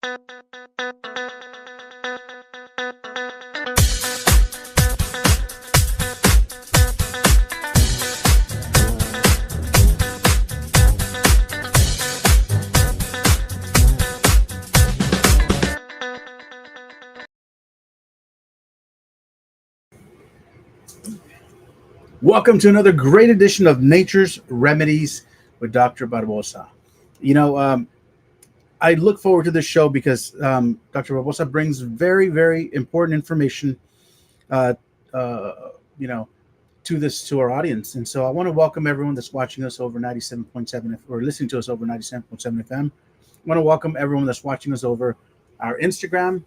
Welcome to another great edition of Nature's Remedies with Dr. Barbosa. You know, I look forward to this show because Dr. Barbosa brings very, very important information, uh, uh, you know, to our audience. And so I want to welcome everyone that's watching us over 97.7 or listening to us over 97.7 FM. I want to welcome everyone that's watching us over our Instagram,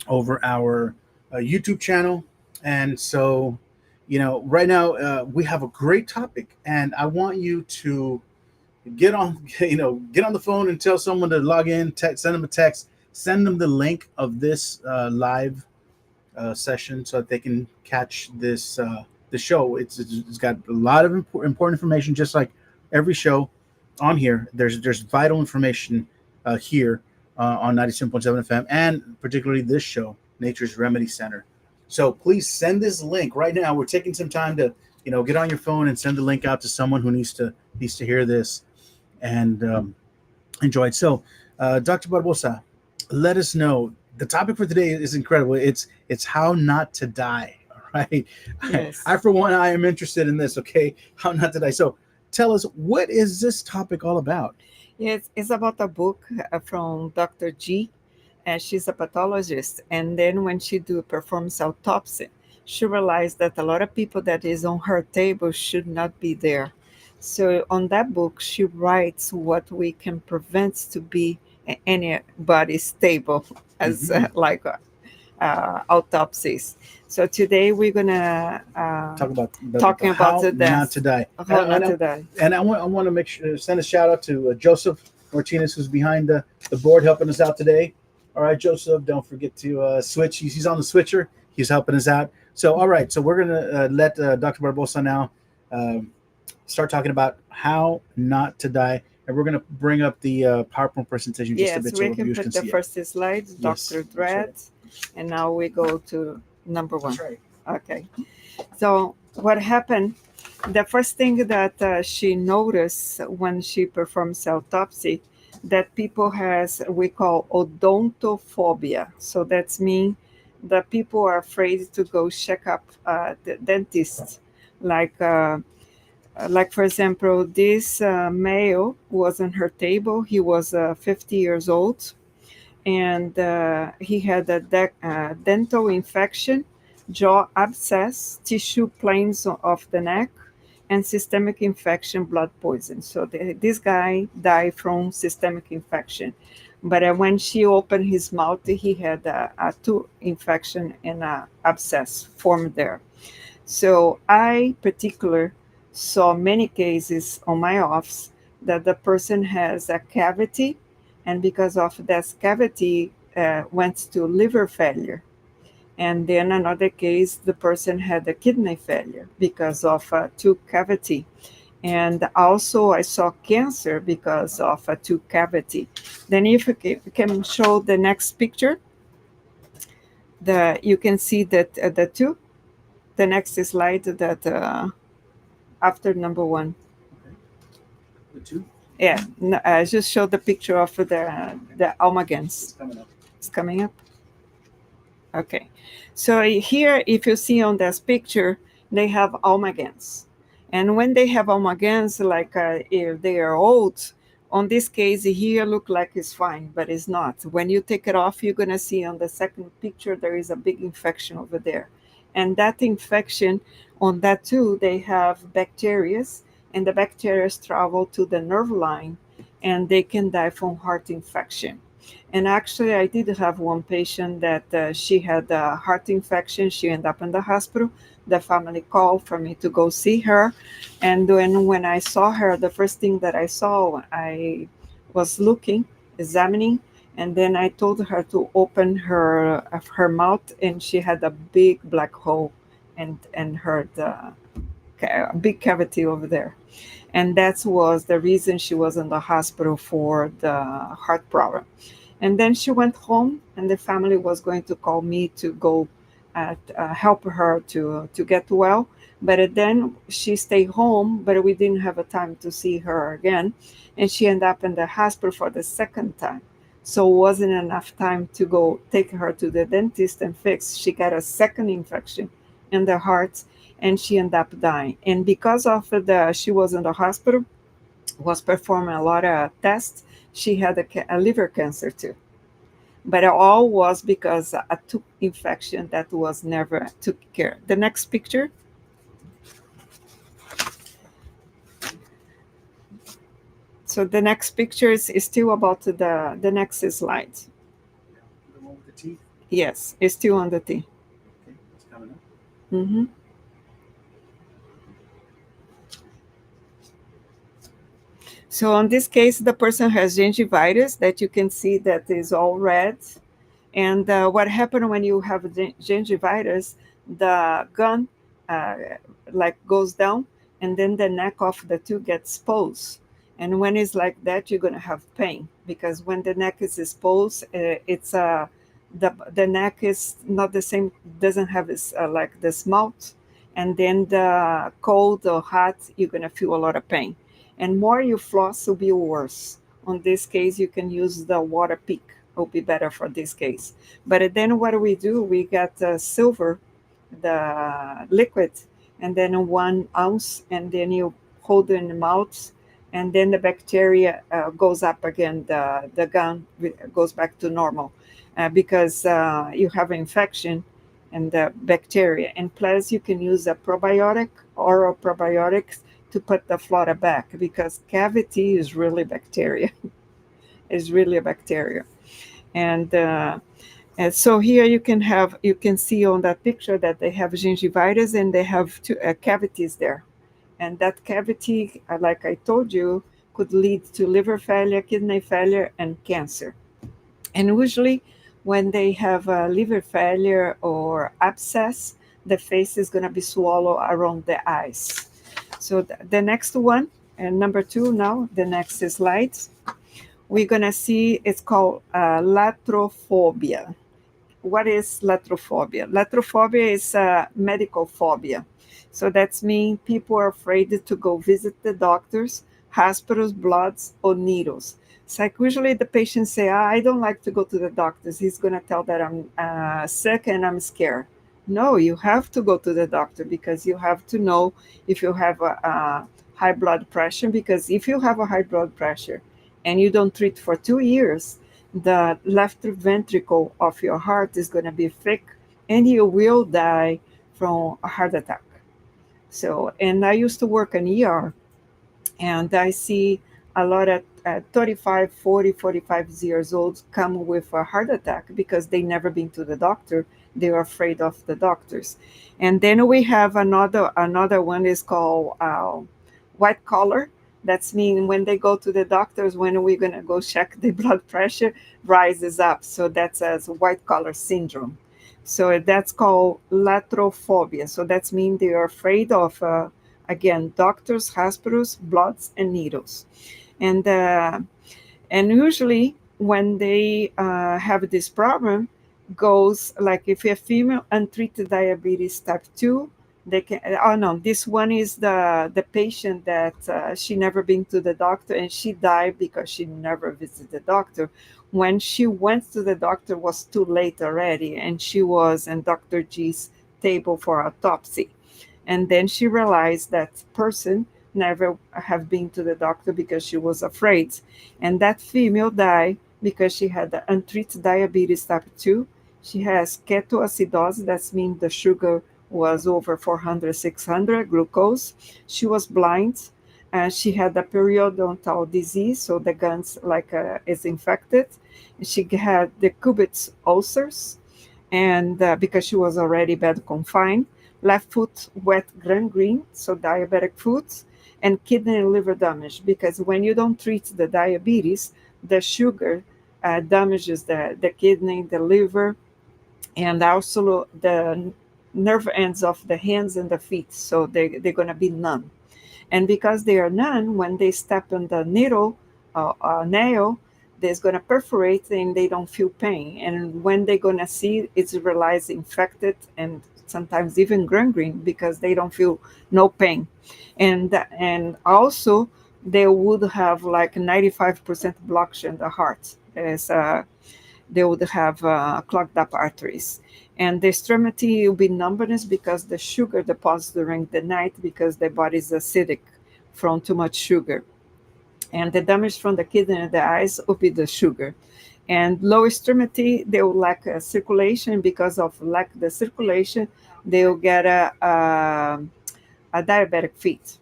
over our YouTube channel. And so, right now we have a great topic, and I want you to get on, get on the phone and tell someone to log in, send them a text, send them the link of this live session so that they can catch this the show. It's got a lot of important information, just like every show on here. There's vital information here on 97.7 FM, and particularly this show, Nature's Remedy Center. So please send this link right now. We're taking some time to get on your phone and send the link out to someone who needs to hear this and enjoy it. So, Dr. Barbosa, let us know. The topic for today is incredible. It's how not to die. All right. Yes. I for one, I am interested in this. Okay, how not to die. So, tell us, what is this topic all about? Yes, it's about a book from Dr. G. And she's a pathologist. And then when she performs autopsy, she realized that a lot of people that is on her table should not be there. So on that book, she writes what we can prevent to be anybody stable as autopsies. So today we're gonna talking about how the death. not to die. How not to die. And I want to make sure send a shout out to Joseph Martinez, who's behind the board helping us out today. All right, Joseph, don't forget to switch. He's on the switcher. He's helping us out. So, all right. So we're going to let Dr. Barbosa now start talking about how not to die. And we're going to bring up the PowerPoint presentation just a bit Yes, we can put the see it. first slide, Yes, Dr. that's Dredd. right. And now we go to number one. That's right. Okay. So what happened? The first thing that she noticed when she performs autopsy, that people has we call odontophobia. So that's mean that people are afraid to go check up the dentist. Like for example, this male was on her table. He was 50 years old, and he had a dental infection, jaw abscess, tissue planes of the neck, and systemic infection, blood poison. So this guy died from systemic infection. But when she opened his mouth, he had a tooth infection and a abscess formed there. So I particular saw many cases on my office that the person has a cavity, and because of that cavity went to liver failure. And then another case, the person had a kidney failure because of a tooth cavity. And also I saw cancer because of a tooth cavity. Then if you can show the next picture, you can see that the tooth, the next slide that after number one. The two? Yeah, just show the picture of the almagans. It's coming up. Okay, so here, if you see on this picture, they have almagans. And when they have almagans, like if they are old, on this case here, look like it's fine, but it's not. When you take it off, you're going to see on the second picture, there is a big infection over there. And that infection, on that too, they have bacteria, and the bacteria travel to the nerve line, and they can die from heart infection. And actually, I did have one patient that she had a heart infection. She ended up in the hospital. The family called for me to go see her. And then when I saw her, the first thing that I saw, I was looking, examining, and then I told her to open her mouth, and she had a big black hole and her big cavity over there. And that was the reason she was in the hospital for the heart problem. And then she went home, and the family was going to call me to go help her to get well. But then she stayed home, but we didn't have a time to see her again. And she ended up in the hospital for the second time. So it wasn't enough time to go take her to the dentist and fix. She got a second infection in the heart, and she ended up dying. And because of she was in the hospital, was performing a lot of tests, she had a liver cancer too. But it all was because a tooth infection that was never took care. The next picture. So the next picture is still about the next slide. The one with the teeth. Yes, it's still on the teeth. Okay, it's coming up. Mm-hmm. So in this case, the person has gingivitis that you can see that is all red. And what happened when you have gingivitis, the gum uh, like goes down, and then the neck of the tooth gets exposed. And when it's like that, you're gonna have pain, because when the neck is exposed, it's the neck is not the same, doesn't have this like the mouth, and then the cold or hot, you're gonna feel a lot of pain. And more you floss, will be worse. On this case, you can use the water pick, will be better for this case. But then what we do, we got silver, the liquid, and then 1 ounce, and then you hold it in the mouth, and then the bacteria goes up again, the gum goes back to normal, because you have infection and the bacteria. And plus you can use a probiotic, oral probiotics, to put the flora back, because cavity is really bacteria. Is really a bacteria. And so here you can see on that picture that they have gingivitis, and they have two cavities there. And that cavity, like I told you, could lead to liver failure, kidney failure, and cancer. And usually, when they have a liver failure or abscess, the face is going to be swollen around the eyes. So the next one, and number 2 now, the next slide, we're going to see, it's called latrophobia. What is latrophobia? Latrophobia is a medical phobia. So that's mean people are afraid to go visit the doctors, hospitals, bloods, or needles. It's like usually the patients say, I don't like to go to the doctors. He's going to tell that I'm sick and I'm scared. No, you have to go to the doctor, because you have to know if you have a high blood pressure. Because if you have a high blood pressure and you don't treat for 2 years, the left ventricle of your heart is going to be thick, and you will die from a heart attack. So, and I used to work in ER, and I see a lot of 35, 40, 45 years old come with a heart attack because they never been to the doctor. They are afraid of the doctors. And then we have another one is called white collar. That's mean when they go to the doctors, when we're going to go check the blood pressure rises up. So that's as white collar syndrome. So that's called latrophobia. So that's mean they are afraid of, again, doctors, hospitals, bloods, and needles. And and usually when they have this problem, goes like if a female untreated diabetes type 2, they can, oh no, this one is the patient that she never been to the doctor, and she died because she never visited the doctor. When she went to the doctor, was too late already, and she was in Dr. G's table for autopsy. And then she realized that person never have been to the doctor because she was afraid. And that female died because she had the untreated diabetes type 2. She has ketoacidosis, that means the sugar was over 400, 600 glucose. She was blind, and she had a periodontal disease, so the gums like is infected. She had the Kubit's ulcers, and because she was already bed confined. Left foot wet gangrene, so diabetic foot, and kidney and liver damage, because when you don't treat the diabetes, the sugar damages the kidney, the liver, and also the nerve ends of the hands and the feet, so they're going to be numb. And because they are numb, when they step on the needle, nail, they're going to perforate and they don't feel pain. And when they're going to see, it's realized infected and sometimes even gangrene because they don't feel no pain. And also they would have like 95% blockage in the heart. They would have clogged up arteries. And the extremity will be numbness because the sugar deposits during the night because the body is acidic from too much sugar. And the damage from the kidney and the eyes will be the sugar. And low extremity, they will lack circulation. Because of lack the circulation, they will get a diabetic feet.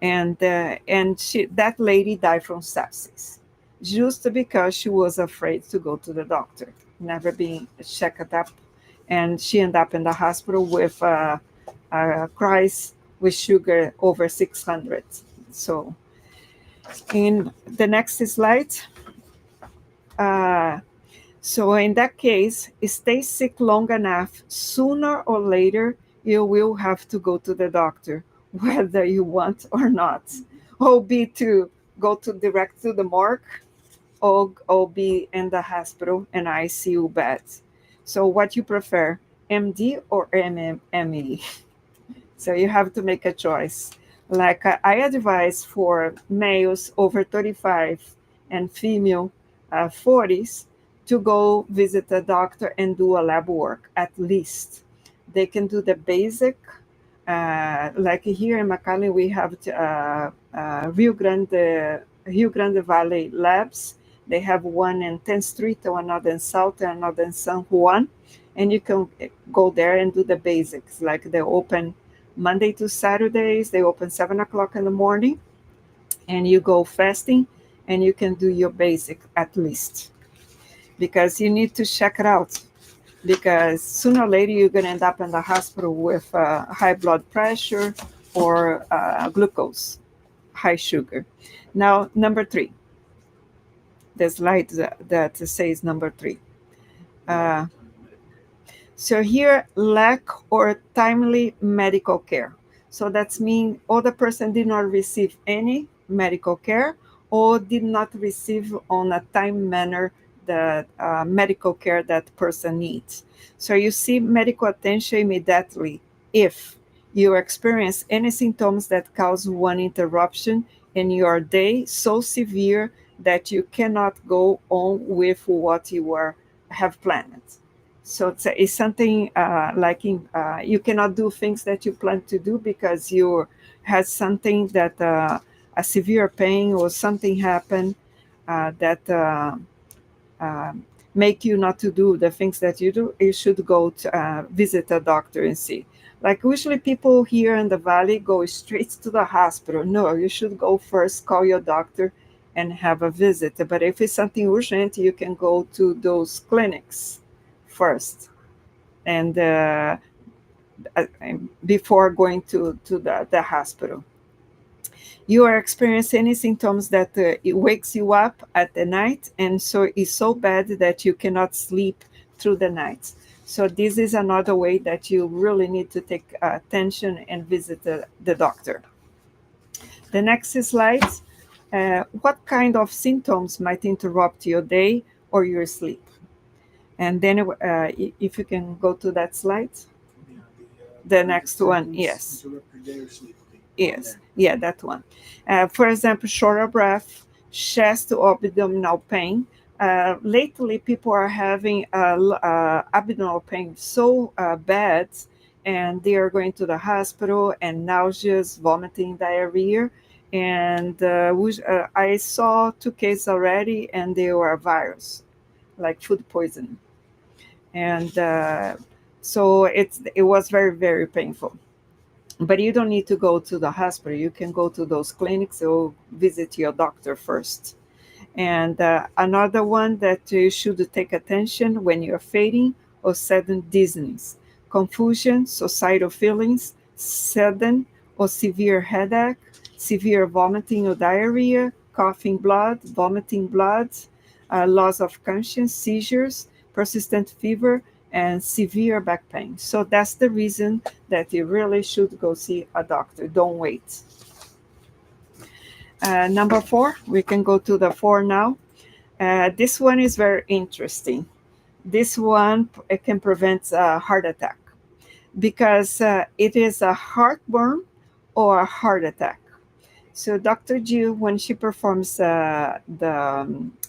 And that lady died from sepsis just because she was afraid to go to the doctor, never being checked up, and she ended up in the hospital with cries with sugar over 600. So in the next slide, uh, so in that case, stay sick long enough, sooner or later, you will have to go to the doctor, whether you want or not. Or be to go to direct to the morgue, or be in the hospital and ICU bed. So what you prefer, MD or ME? So you have to make a choice. Like I advise for males over 35 and female 40s to go visit a doctor and do a lab work at least. They can do the basic. Like here in McAllen, we have Rio Grande Valley labs. They have one in 10th Street, another in South, and another in San Juan. And you can go there and do the basics. Like they open Monday to Saturdays, they open 7 o'clock in the morning, and you go fasting and you can do your basic at least, because you need to check it out, because sooner or later you're going to end up in the hospital with high blood pressure or glucose, high sugar. Now, number 3, the slide that says number 3. So here, lack or timely medical care. So that's mean or the person did not receive any medical care or did not receive on a time manner the medical care that person needs. So you see medical attention immediately if you experience any symptoms that cause one interruption in your day so severe that you cannot go on with what you have planned. So it's something you cannot do things that you plan to do because you had something that a severe pain or something happened that uh, make you not to do the things that you do. You should go to visit a doctor and see. Like usually people here in the valley go straight to the hospital. No, you should go first, call your doctor and have a visit. But if it's something urgent, you can go to those clinics first and before going to the hospital. You are experiencing any symptoms that it wakes you up at the night, and so it's so bad that you cannot sleep through the night. So this is another way that you really need to take attention and visit the doctor. The next slide. What kind of symptoms might interrupt your day or your sleep? And then if you can go to that slide. The next one, yes. Yes, yeah, that one. For example, shorter breath, chest or abdominal pain. Lately, people are having abdominal pain so bad, and they are going to the hospital and nauseous, vomiting, diarrhea. And I saw 2 cases already, and they were virus, like food poisoning. And so it was very, very painful. But you don't need to go to the hospital. You can go to those clinics or visit your doctor first. And another one that you should take attention when you're fading or sudden dizziness, confusion, suicidal feelings, sudden or severe headache, severe vomiting or diarrhea, coughing blood, vomiting blood, loss of conscience, seizures, persistent fever, and severe back pain. So that's the reason that you really should go see a doctor. Don't wait. Number 4, we can go to the 4 now. This one is very interesting. This one it can prevent a heart attack because it is a heartburn or a heart attack. So Dr. Jill, when she performs the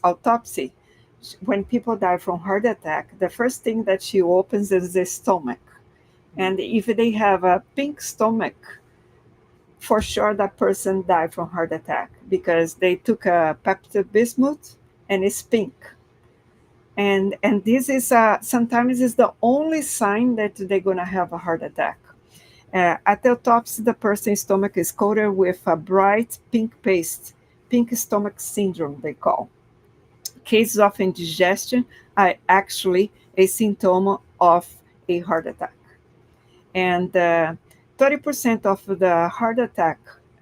autopsy, when people die from heart attack, the first thing that she opens is the stomach. And if they have a pink stomach, for sure that person died from heart attack because they took a Pepto Bismuth and it's pink. And this is sometimes is the only sign that they're gonna have a heart attack. At the autopsy, the person's stomach is coated with a bright pink paste, pink stomach syndrome, they call. Cases of indigestion are actually a symptom of a heart attack. And 30% of the heart attack,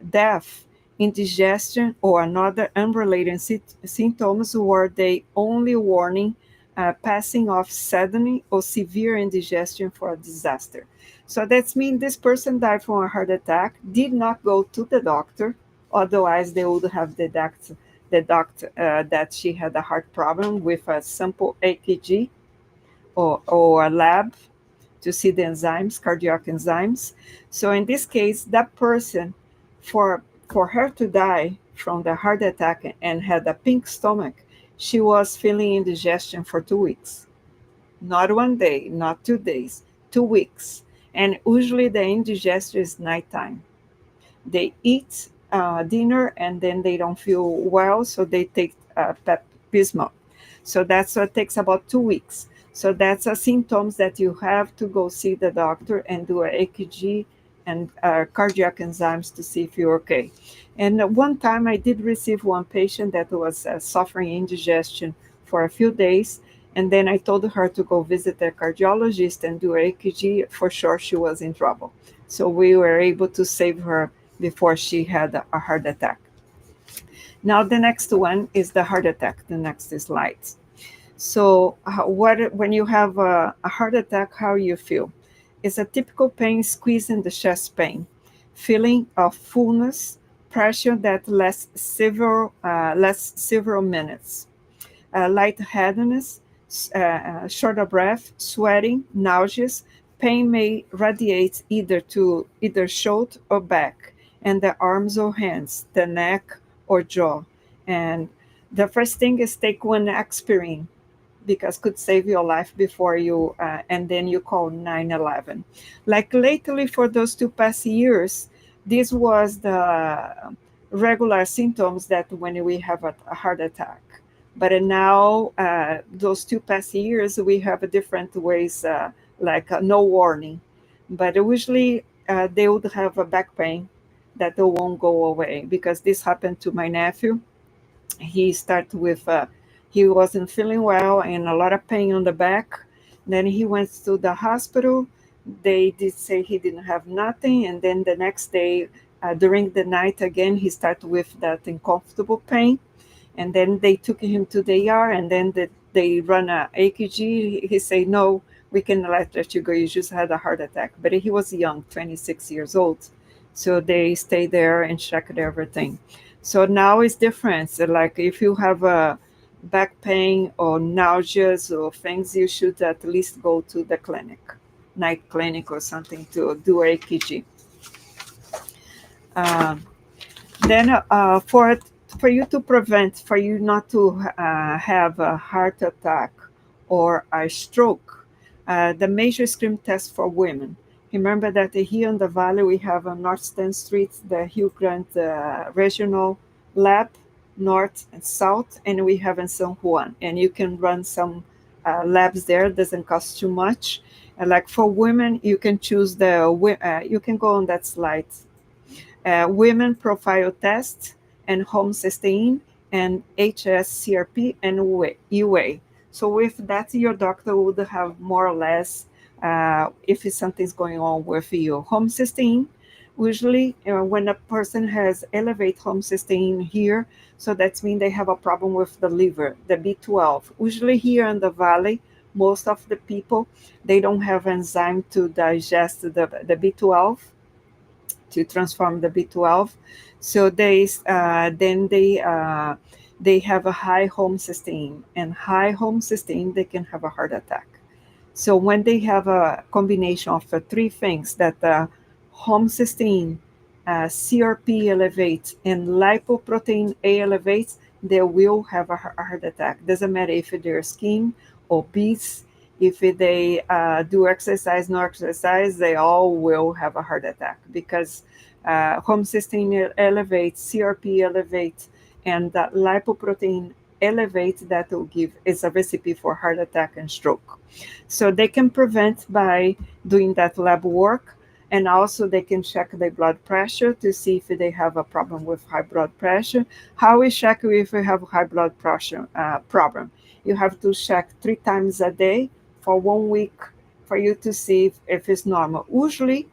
death, indigestion, or another unrelated symptoms were the only warning passing of sudden or severe indigestion for a disaster. So that means this person died from a heart attack, did not go to the doctor, otherwise they would have the doctor that she had a heart problem with a simple EKG or a lab to see the enzymes, cardiac enzymes. So in this case, that person, for her to die from the heart attack and had a pink stomach, she was feeling indigestion for 2 weeks. Not one day, not 2 days, 2 weeks. And usually the indigestion is nighttime. They eat dinner and then they don't feel well, so they take Pep Bismol. So that's what takes about 2 weeks. So that's a symptoms that you have to go see the doctor and do a EKG and cardiac enzymes to see if you're okay. And one time I did receive one patient that was suffering indigestion for a few days. And then I told her to go visit a cardiologist and do a EKG. For sure, she was in trouble. So we were able to save her before she had a heart attack. Now the next one is the heart attack, the next slide. So when you have a heart attack, how you feel? It's a typical pain, squeeze in the chest pain, feeling of fullness, pressure that lasts several minutes, lightheadedness, short of breath, sweating, nauseous. Pain may radiate either shoulder or back, and the arms or hands, the neck or jaw. And the first thing is take one aspirin because could save your life before you and then you call 911. Like lately for those 2 past years, this was the regular symptoms that when we have a heart attack. But now those 2 past years we have different ways like no warning. But usually they would have a back pain that won't go away because this happened to my nephew. He started with he wasn't feeling well and a lot of pain on the back. Then he went to the hospital. They did say he didn't have nothing, and then the next day during the night again he started with that uncomfortable pain. And then they took him to the ER, and then they run a AKG. He said, no, we can let you go, you just had a heart attack. But he was young, 26 years old, so they stayed there and checked everything. So now it's different. So like if you have a back pain or nausea or things, you should at least go to the clinic, night clinic or something to do AKG. Then for you to prevent, for you not to have a heart attack or a stroke, the major screen test for women. Remember that here in the Valley we have on North Stand Street the Rio Grande Regional Lab, North and South, and we have in San Juan. And you can run some labs there. It doesn't cost too much. And like for women, you can choose you can go on that slide. Women profile test and homocysteine and HSCRP and UA. So with that, your doctor would have more or less if something's going on with your homocysteine. Usually, when a person has elevated homocysteine here, so that means they have a problem with the liver, the B12. Usually here in the valley, most of the people, they don't have enzyme to digest the B12, to transform the B12. So then they they have a high homocysteine, and high homocysteine, they can have a heart attack. So when they have a combination of the three things, that homocysteine, CRP elevates, and lipoprotein A elevates, they will have a heart attack. Doesn't matter if they're skinny, obese, if they do exercise, no exercise, they all will have a heart attack, because homocysteine elevates, CRP elevates, and that lipoprotein elevates, that will give, is a recipe for heart attack and stroke. So they can prevent by doing that lab work, and also they can check their blood pressure to see if they have a problem with high blood pressure. How we check if we have high blood pressure problem? You have to check 3 times a day for 1 week for you to see if it's normal. Usually,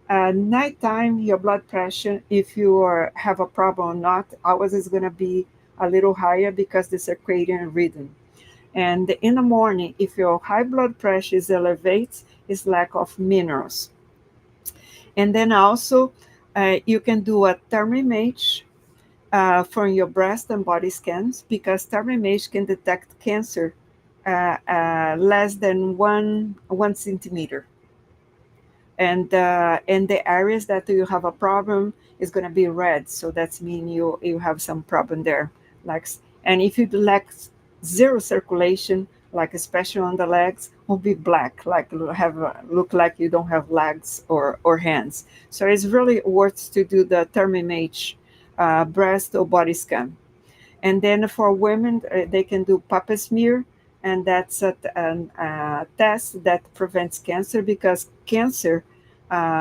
nighttime, your blood pressure, if have a problem or not, always is going to be a little higher because the circadian rhythm. And in the morning, if your high blood pressure is elevated, it's lack of minerals. And then also, you can do a thermimage from your breast and body scans, because thermimage can detect cancer less than one centimeter. And the areas that you have a problem is going to be red, so that's mean you have some problem there. Like, and if you lack zero circulation, like especially on the legs, will be black, like look like you don't have legs or hands. So it's really worth to do the thermimage breast or body scan. And then for women, they can do pap smear, and that's a test that prevents cancer, because cancer,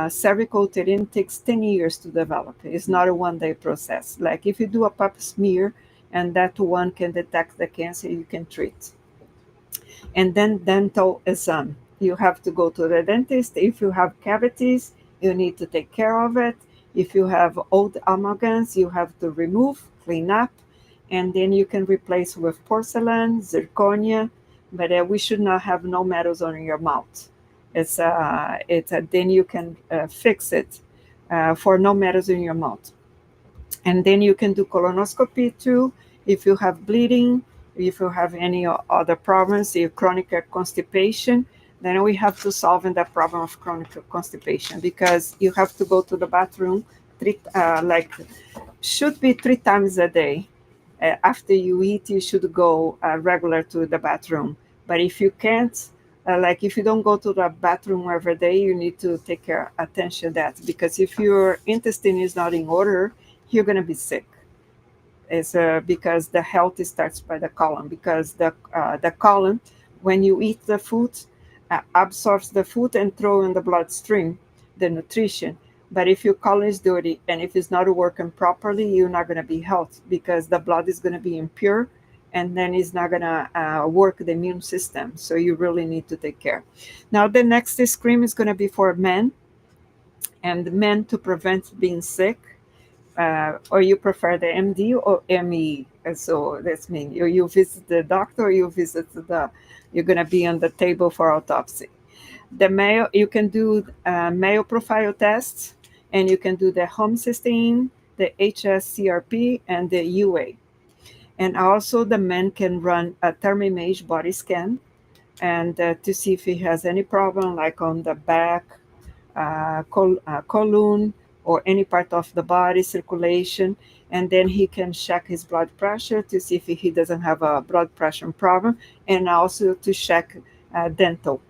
cervical uterine, takes 10 years to develop. It's not a one-day process. Like if you do a pap smear and that one can detect the cancer, you can treat. And then dental exam. You have to go to the dentist. If you have cavities, you need to take care of it. If you have old amalgams, you have to remove, clean up, and then you can replace with porcelain, zirconia, but we should not have no metals on your mouth. Then you can fix it for no metals in your mouth. And then you can do colonoscopy too if you have bleeding, if you have any other problems, if chronic constipation. Then we have to solve in that problem of chronic constipation, because you have to go to the bathroom should be 3 times a day. After you eat, you should go regular to the bathroom. But if you can't, like if you don't go to the bathroom every day, you need to take care attention to that, because if your intestine is not in order, you're going to be sick. It's because the health starts by the colon, because the colon, when you eat the food, absorbs the food and throw in the bloodstream the nutrition. But if your colon is dirty and if it's not working properly, you're not going to be healthy, because the blood is going to be impure, and then it's not going to work the immune system. So you really need to take care. Now the next screen is going to be for men, and men to prevent being sick. Or you prefer the MD or ME? So that's mean you visit the doctor, or you visit you're going to be on the table for autopsy. The male, you can do male profile tests, and you can do the homocysteine, the HSCRP, and the UA. And also the men can run a thermimage body scan, and to see if he has any problem, like on the back, colon, or any part of the body, circulation. And then he can check his blood pressure to see if he doesn't have a blood pressure problem, and also to check dental,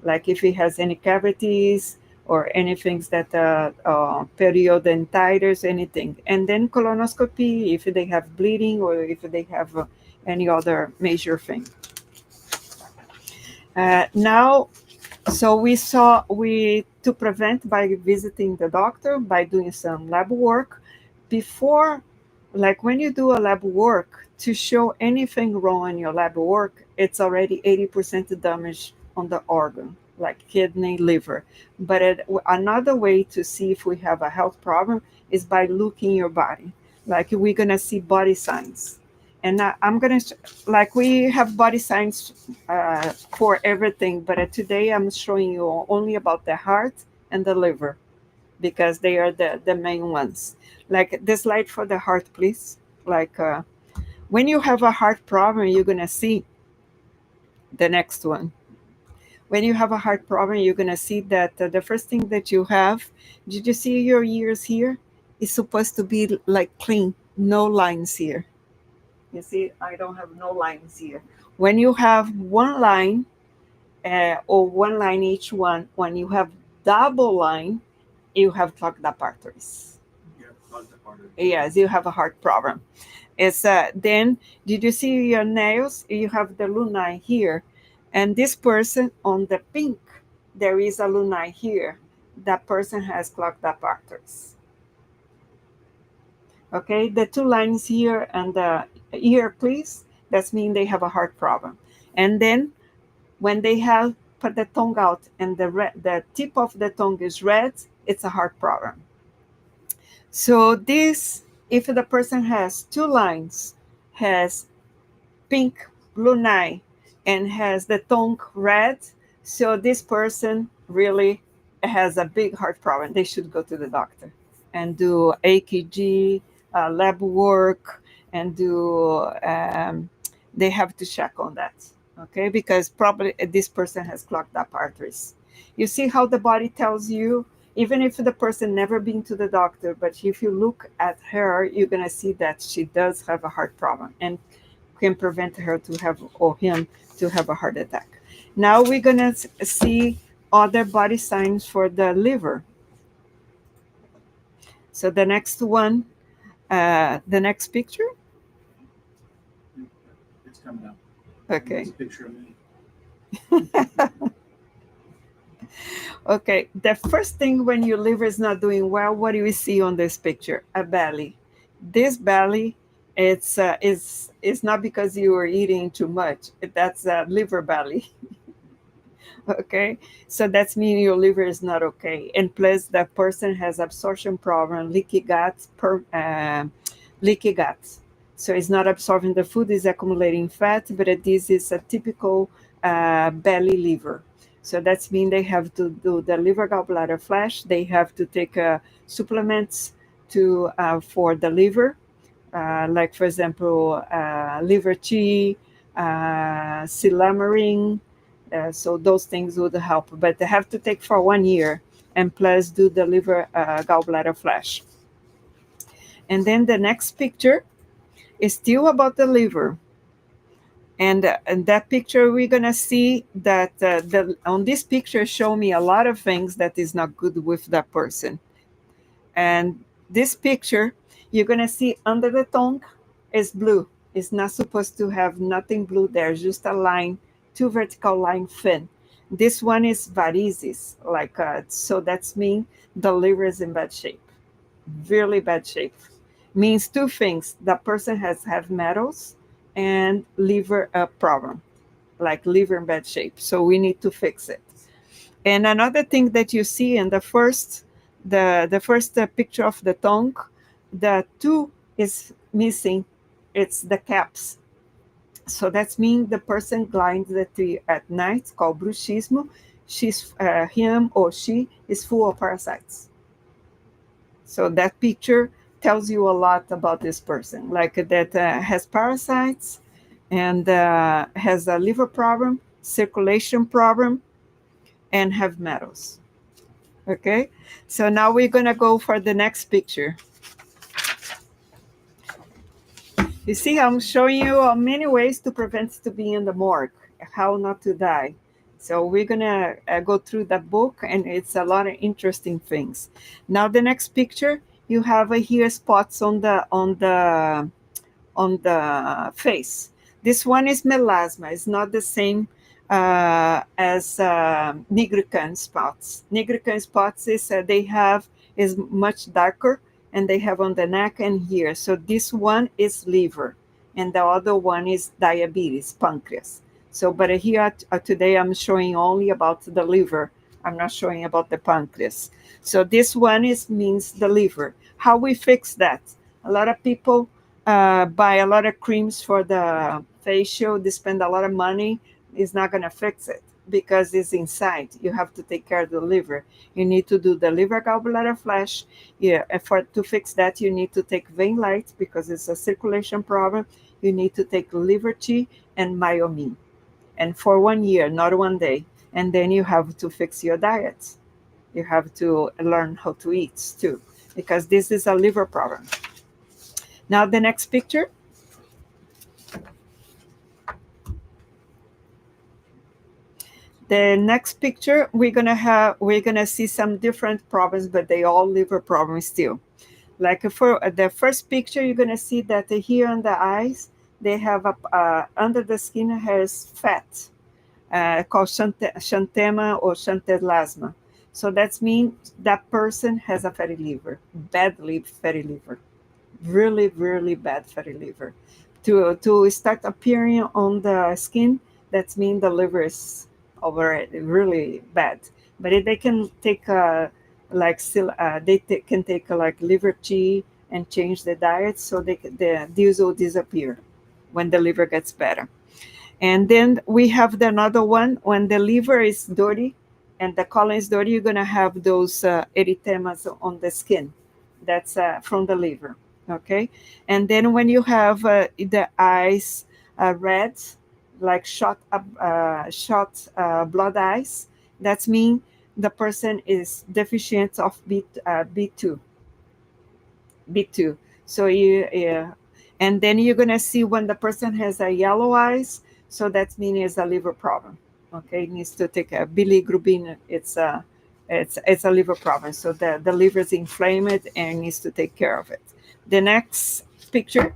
like if he has any cavities or anything that periodontitis, anything. And then colonoscopy if they have bleeding, or if they have any other major thing. Now, so we to prevent by visiting the doctor, by doing some lab work before, like when you do a lab work, to show anything wrong in your lab work, it's already 80% damage on the organ, like kidney, liver. But another way to see if we have a health problem is by looking your body. Like we're gonna see body signs, and I'm gonna like we have body signs for everything, but today I'm showing you only about the heart and the liver, because they are the main ones. Like the slide for the heart, please. Like When you have a heart problem, you're going to see the next one. When you have a heart problem, you're going to see that the first thing that you have, did you see your ears here? It's supposed to be like clean, no lines here. You see, I don't have no lines here. When you have one line, or one line each one, when you have double line, you have clogged up arteries. Yes, you have a heart problem. It's then did you see your nails? You have the luni here, and this person on the pink, there is a luni here. That person has clogged up arteries. Okay, the two lines here and the ear, please. That means they have a heart problem. And then when they have put the tongue out and the tip of the tongue is red, it's a heart problem. So this, if the person has two lines, has pink luni and has the tongue red, so this person really has a big heart problem. They should go to the doctor and do AKG, lab work, and do. They have to check on that, okay? Because probably this person has clogged up arteries. You see how the body tells you, even if the person never been to the doctor, but if you look at her, you're gonna see that she does have a heart problem and can prevent her to have or him to have a heart attack. Now we're gonna see other body signs for the liver. So the next one, the next picture. It's coming up. Okay. It's a picture of me. Okay. The first thing when your liver is not doing well, what do you see on this picture? A belly. This belly, it's not because you are eating too much. That's a liver belly. Okay, so that's meaning your liver is not okay, and plus that person has absorption problem, leaky gut, so it's not absorbing the food, is accumulating fat, but this is a typical belly liver. So that's mean they have to do the liver gallbladder flash, they have to take supplements to for the liver, like for example liver tea, silamarine. So those things would help, but they have to take for 1 year, and plus do the liver gallbladder flash. And then the next picture is still about the liver. And that picture, we're gonna see that on this picture show me a lot of things that is not good with that person. And this picture, you're gonna see under the tongue is blue. It's not supposed to have nothing blue there, just a line, two vertical line thin. This one is varices, like so that's mean the liver is in bad shape, really bad shape. Means two things: the person has have metals and liver problem, like liver in bad shape. So we need to fix it. And another thing that you see in the first picture of the tongue, the two is missing. It's the caps. So that's mean the person grinds the tree at night, called bruxismo. Him or she is full of parasites. So that picture tells you a lot about this person, like that has parasites and has a liver problem, circulation problem, and have metals. Okay, so now we're gonna go for the next picture. You see, I'm showing you many ways to prevent to be in the morgue, how not to die. So we're gonna go through that book, and it's a lot of interesting things. Now the next picture, you have here spots on the face. This one is melasma. It's not the same as nigricans spots. Nigricans spots is they have is much darker, and they have on the neck and here. So this one is liver, and the other one is diabetes, pancreas. So, but here today I'm showing only about the liver. I'm not showing about the pancreas. So this one is means the liver. How we fix that? A lot of people buy a lot of creams for the facial. They spend a lot of money. It's not going to fix it because it's inside. You have to take care of the liver. You need to do the liver gallbladder flash. Yeah, and to fix that, you need to take vein light because it's a circulation problem. you need to take liver tea and myomine, and for 1 year, not 1 day. And then you have to fix your diet. You have to learn how to eat too, because this is a liver problem. Now the next picture. The next picture, we're gonna see some different problems, but they all liver problems still. Like for the first picture, you're gonna see that here on the eyes, they have under the skin has fat, called xanthema or xanthelasma. So that means that person has a fatty liver, badly fatty liver, really, really bad fatty liver. To start appearing on the skin, that means the liver is already really bad. But if they can take like still can take like liver tea and change the diet, so these will disappear when the liver gets better. And then we have the another one, when the liver is dirty and the colon is dirty, you're going to have those erythemas on the skin. That's from the liver. Okay. And then when you have the eyes red, like shot blood eyes, that means the person is deficient of B2. B2. So and then you're gonna see when the person has a yellow eyes, so that means it's a liver problem. Okay, it needs to take a bilirubin. It's a liver problem. So the liver is inflamed and needs to take care of it. The next picture.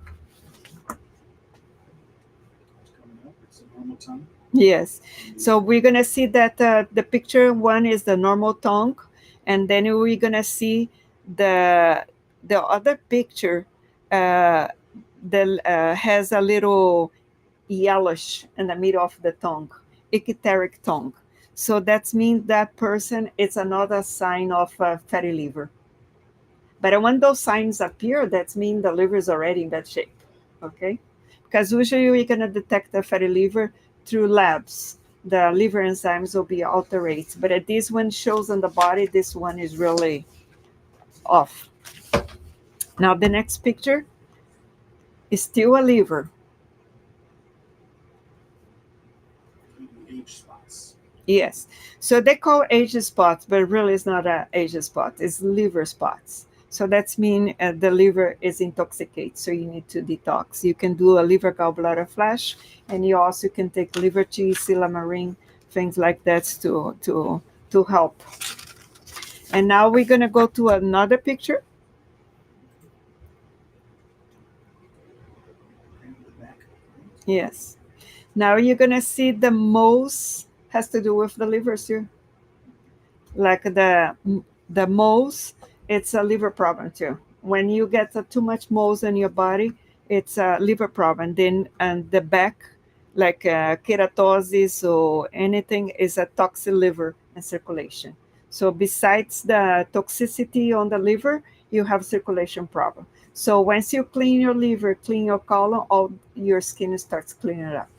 It's a normal tongue. Yes. So we're gonna see that the picture one is the normal tongue, and then we're gonna see the the other picture uh, has a little yellowish in the middle of the tongue, ecteric tongue. So that means that person is another sign of fatty liver. But when those signs appear, that means the liver is already in bad shape. Okay, because usually we're gonna detect the fatty liver through labs. The liver enzymes will be altered, but at this one shows on the body, this one is really off. Now the next picture is still a liver. Age spots. Yes. So they call age spots, but really it's not an age spot. It's liver spots. So that's mean the liver is intoxicated. So you need to detox. You can do a liver gallbladder flash, and you also can take liver tea, silymarin, things like that to help. And now we're gonna go to another picture. Yes. Now you're gonna see the moles has to do with the liver too. Like the moles, it's a liver problem too. When you get too much moles in your body, it's a liver problem. Then and the back, like keratosis or anything, is a toxic liver and circulation. So besides the toxicity on the liver, you have circulation problem. So once you clean your liver, clean your colon, all your skin starts cleaning up.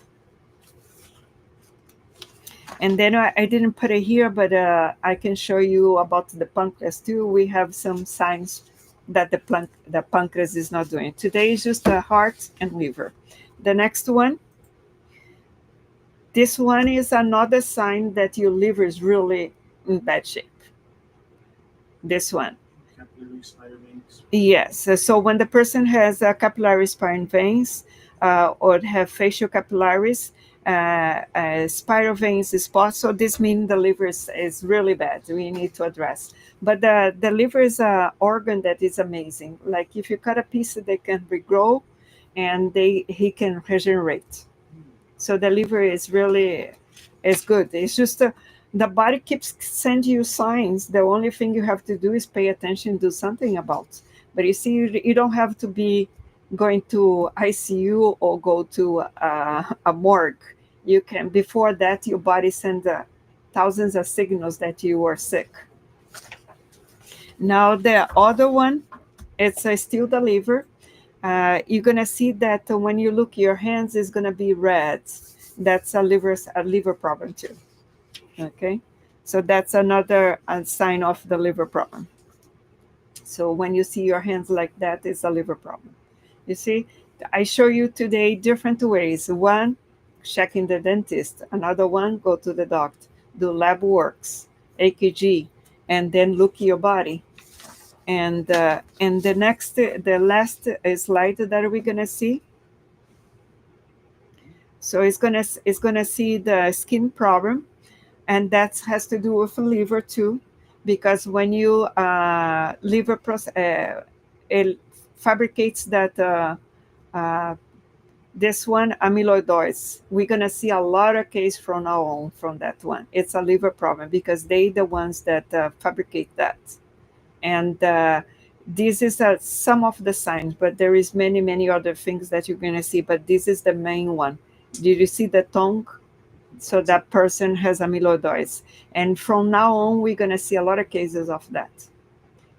And then I didn't put it here, but I can show you about the pancreas too. We have some signs that the pancreas is not doing. Today is just the heart and liver. The next one, this one is another sign that your liver is really in bad shape. This one. Capillary spider veins. Yes. So when the person has capillary spine veins or have facial capillaries, spiral veins spots, so this means the liver is really bad. We need to address. But the liver is an organ that is amazing. Like if you cut a piece, they can regrow, and he can regenerate. So the liver is really is good. It's just the body keeps sending you signs. The only thing you have to do is pay attention, do something about. But you see, you don't have to be going to ICU or go to a morgue. You can, before that, your body sends thousands of signals that you are sick. Now the other one, it's still the liver. You're gonna see that when you look, your hands is gonna be red. That's a liver problem too. Okay, so that's another sign of the liver problem. So when you see your hands like that, it's a liver problem. You see, I show you today different ways. One, checking the dentist. Another one, go to the doctor, do lab works, AKG, and then look your body. And the last slide that we're gonna see. So it's gonna see the skin problem, and that has to do with liver too, because when you liver it fabricates that uh, this one amyloidosis. We're gonna see a lot of case from now on from that one. It's a liver problem because they the ones that fabricate that, and this is some of the signs, but there is many other things that you're gonna see. But this is the main one. Did you see the tongue? So that person has amyloidosis, and from now on we're gonna see a lot of cases of that,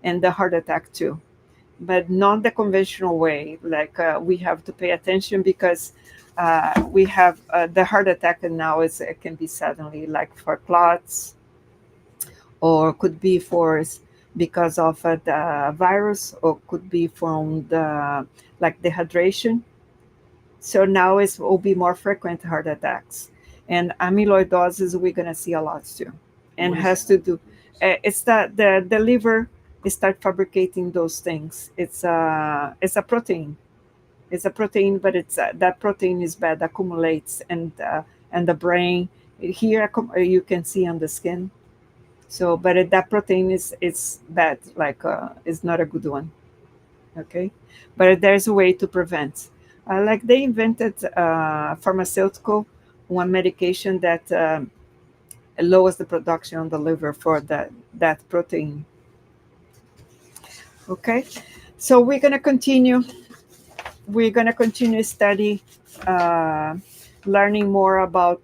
and the heart attack too, but not the conventional way. Like we have to pay attention because we have the heart attack, and now it can be suddenly, like for clots, or could be for because of the virus, or could be from the like dehydration. So now it will be more frequent heart attacks, and amyloidosis we're gonna see a lot too, and has to do. It's that the liver start fabricating those things. It's a protein. It's a protein, but it's that protein is bad, accumulates, and the brain here you can see on the skin. So, but that protein is bad. Like it's not a good one. Okay, but there's a way to prevent. Like they invented pharmaceutical one medication that lowers the production on the liver for that protein. Okay, so we're gonna continue study, uh, learning more about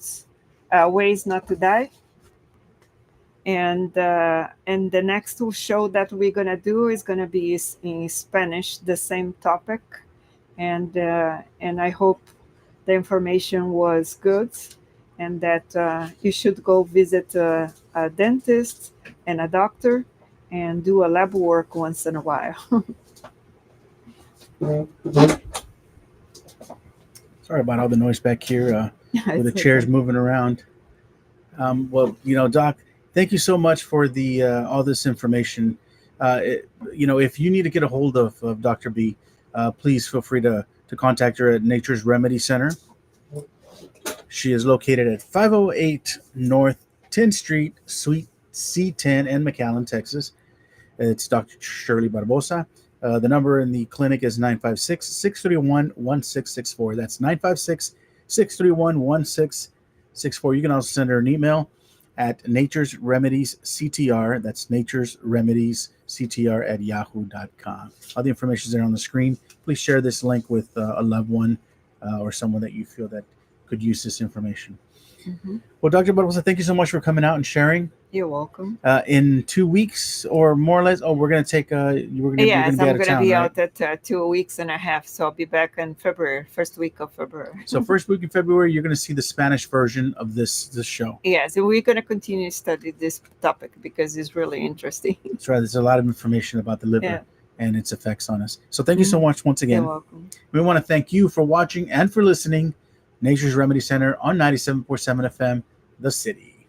ways not to die, and the next show that we're gonna do is gonna be in Spanish, the same topic, and I hope the information was good, and that you should go visit a dentist and a doctor and do a lab work once in a while. Sorry about all the noise back here with the It's chairs okay. moving around. Well, Doc, thank you so much for the all this information. If you need to get a hold of Dr. B, please feel free to contact her at Nature's Remedy Center. She is located at 508 North 10th Street, Suite C10 in McAllen, Texas. It's Dr. Shirley Barbosa. The number in the clinic is 956 631 1664. That's 956 631 1664. You can also send her an email at Nature's Remedies CTR. That's Nature's Remedies CTR at yahoo.com. All the information is there on the screen. Please share this link with a loved one or someone that you feel that could use this information. Mhm. Well, Dr. Barbosa, thank you so much for coming out and sharing. You're welcome. In 2 weeks or more or less. Oh, we're gonna take. You're gonna Yes, be I'm out of going to town, be right? out at 2 weeks and a half, so I'll be back in February, first week of February. So first week in February, you're gonna see the Spanish version of this show. Yes, we're going to continue to study this topic because it's really interesting. That's right. There's a lot of information about the liver Yeah. and its effects on us. So thank you so Mhm. much once You're again. welcome. We want to thank you for watching and for listening. Nature's Remedy Center on 97.7 FM, The City.